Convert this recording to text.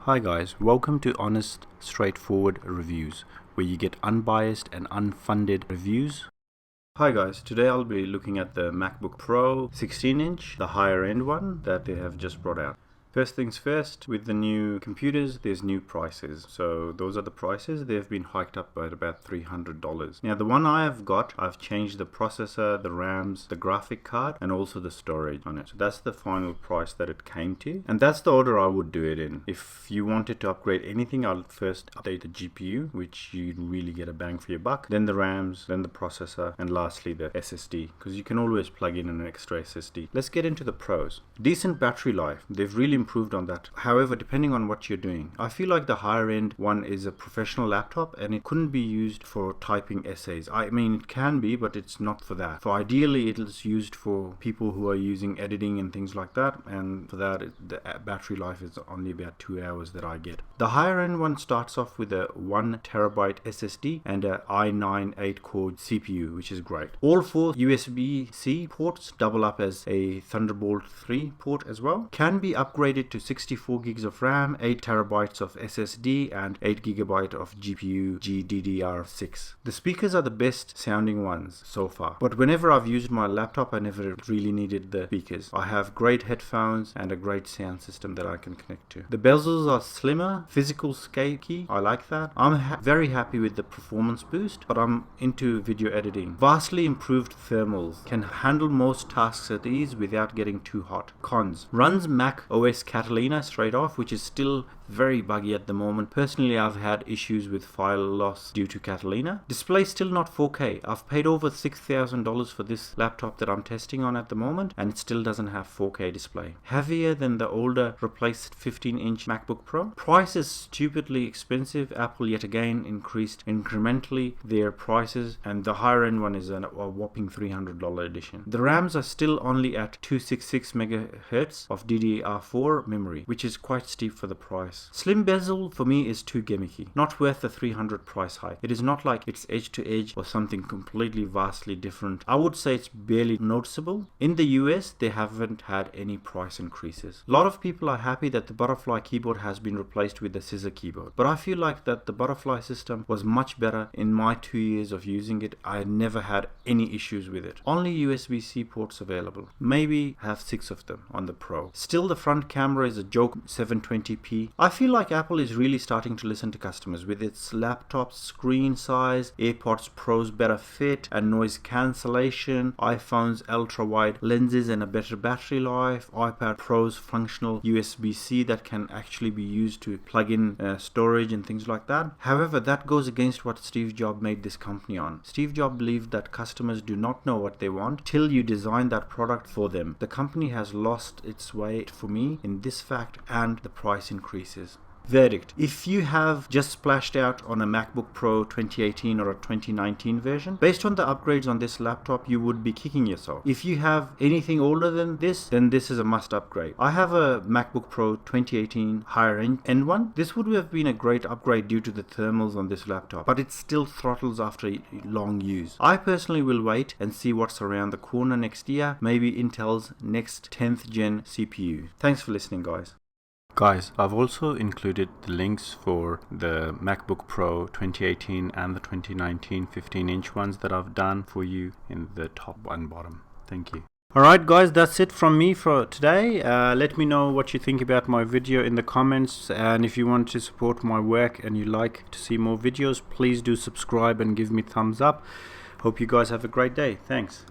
Hi guys, welcome to Honest, Straightforward Reviews, where you get unbiased and unfunded reviews. Hi guys, today I'll be looking at the MacBook Pro 16-inch, the higher end one that they have just brought out. First things first, with the new computers, there's new prices. So those are the prices. They've been hiked up by about $300. Now the one I have got, I've changed the processor, the RAMs, the graphic card, and also the storage on it. So that's the final price that it came to. And that's the order I would do it in. If you wanted to upgrade anything, I'll first update the GPU, which you really get a bang for your buck. Then the RAMs, then the processor, and lastly the SSD, because you can always plug in an extra SSD. Let's get into the pros. Decent battery life. They've really improved on that. However, depending on what you're doing, I feel like the higher end one is a professional laptop and it couldn't be used for typing essays. I mean, it can be, but it's not for that. For ideally, it is used for people who are using editing and things like that, and for that, the battery life is only about 2 hours that I get. The higher end one starts off with a 1 terabyte SSD and a i9 8-core CPU, which is great. All 4 USB-C ports double up as a Thunderbolt 3 port as well. Can be upgraded to 64 gigs of RAM, 8 terabytes of SSD, and 8 gigabyte of GPU GDDR6. The speakers are the best sounding ones so far, but whenever I've used my laptop, I never really needed the speakers. I have great headphones and a great sound system that I can connect to. The bezels are slimmer, physical scale key, I like that. I'm very happy with the performance boost, but I'm into video editing. Vastly improved thermals, can handle most tasks at ease without getting too hot. Cons: runs Mac OS Catalina straight off, which is still very buggy at the moment. Personally, I've had issues with file loss due to Catalina. Display still not 4K. I've paid over $6,000 for this laptop that I'm testing on at the moment, and it still doesn't have 4K display. Heavier than the older replaced 15-inch MacBook Pro. Price is stupidly expensive. Apple yet again increased incrementally their prices, and the higher end one is a whopping $300 edition. The RAMs are still only at 266 MHz of DDR4 memory, which is quite steep for the price. Slim bezel for me is too gimmicky, not worth the $300 price hike. It is not like it's edge to edge or something completely vastly different. I would say it's barely noticeable. In the US, they haven't had any price increases. A lot of people are happy that the butterfly keyboard has been replaced with the scissor keyboard, but I feel like that the butterfly system was much better. In my 2 years of using it, I never had any issues with it. Only USB-C ports available. Maybe have 6 of them on the Pro. Still, the front camera is a joke, 720p. I feel like Apple is really starting to listen to customers with its laptop screen size, AirPods Pro's better fit and noise cancellation, iPhone's ultra-wide lenses and a better battery life, iPad Pro's functional USB-C that can actually be used to plug in storage and things like that. However, that goes against what Steve Jobs made this company on. Steve Jobs believed that customers do not know what they want till you design that product for them. The company has lost its way for me in this fact, and the price increases. Verdict: if you have just splashed out on a MacBook Pro 2018 or a 2019 version, based on the upgrades on this laptop, you would be kicking yourself. If you have anything older than this, then this is a must upgrade. I have a MacBook Pro 2018 higher end one. This would have been a great upgrade due to the thermals on this laptop, but it still throttles after long use. I personally will wait and see what's around the corner next year, maybe Intel's next 10th gen CPU. Thanks for listening, guys. Guys, I've also included the links for the MacBook Pro 2018 and the 2019 15-inch ones that I've done for you in the top and bottom. Thank you. Alright guys, that's it from me for today. Let me know what you think about my video in the comments, and if you want to support my work and you like to see more videos, please do subscribe and give me thumbs up. Hope you guys have a great day. Thanks.